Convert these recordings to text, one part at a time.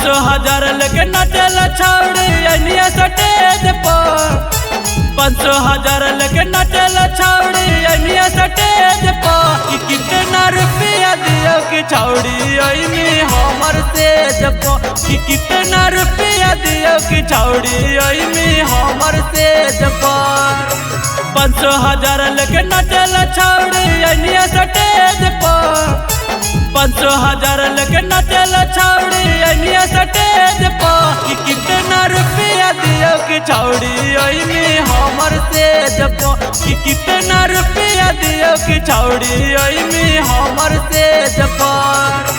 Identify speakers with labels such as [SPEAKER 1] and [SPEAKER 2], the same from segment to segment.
[SPEAKER 1] 500,000 लेके नाचेला छौड़ी अनिया स्टेज पर। 500,000 लेके नाचेला छौड़ी अनिया स्टेज पर। कि कितना रुपया दियो कि छौड़ी अइनी हमर सेज पर। कि कितना रुपया दियो कि छौड़ी अइनी हमर सेज पर। 500,000 लेके नाचेला छौड़ी अनिया स्टेज पर। 500,000 लेके नाचेला छौड़ी अनिया स्टेज पर। कि कितना रुपया दियो कि छौड़ी अइनी हमर सेज पर। कि कितना रुपया दियो कि छौड़ी अइनी हमर सेज पर।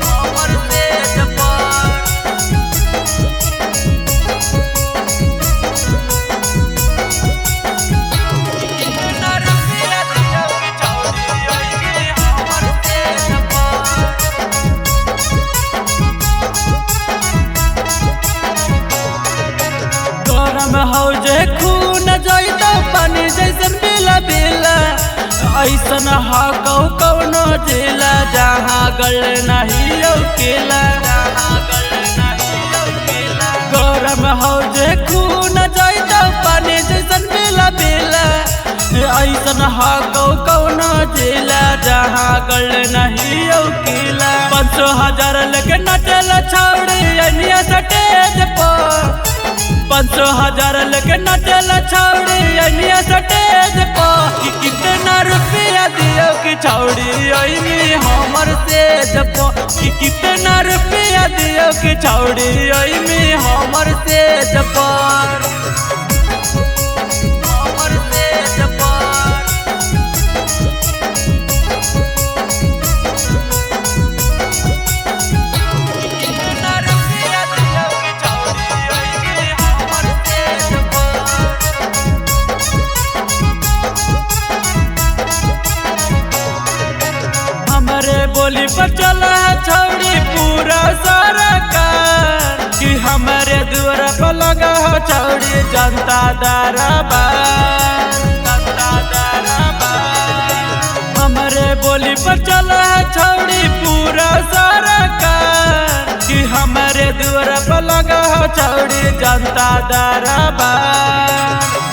[SPEAKER 1] हमर सेज पर। कितना रुपया दियो कि छौड़ी अइनी हमर सेज पर। गरम हो जे खून जैतो पानी जैसन बिला बिला। ऐसन हा कौनो जिला जहाँ गल नहीं केला। गरम हो जे खून जैतो पानी जैसन बिला बिला। ऐसन हा कौनो जिला जहाँ गल नहीं केला। 500,000 लेके नाचेला छौड़ी अनिया स्टेज पर। 500,000 लेके नाचेला छौड़ी अनिया स्टेज पर। कि कितना रुपया दियो कि छौड़ी अइनी हमर सेज पर। कि कितना रुपया दियो कि छौड़ी अइनी हमर सेज पर। हमर सेज पर। कितना रुपया दियो कि छौड़ी अइनी हमर सेज पर। हमरे बोली पर चला छौड़ी पूरा सरकार। कि हमरे दुआर पर लगा हो छौड़ी जनता दरबार। जनता दरबार। हमरे बोली पर चला छौड़ी पूरा सरकार। कि हमरे दुआर पर लगा हो छौड़ी जनता दरबार।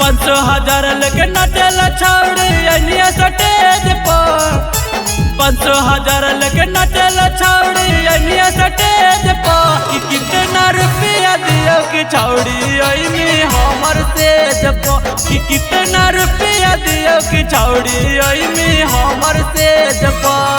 [SPEAKER 1] 500,000 लेके नाचेला छौड़ी अनिया स्टेज पर। 500,000 लेके नाचेला छौड़ी अनिया स्टेज पर। कि कितना रुपया दियो कि छौड़ी अइनी हमर सेज पर। कि कितना रुपया दियो कि छौड़ी अइनी हमर सेज पर।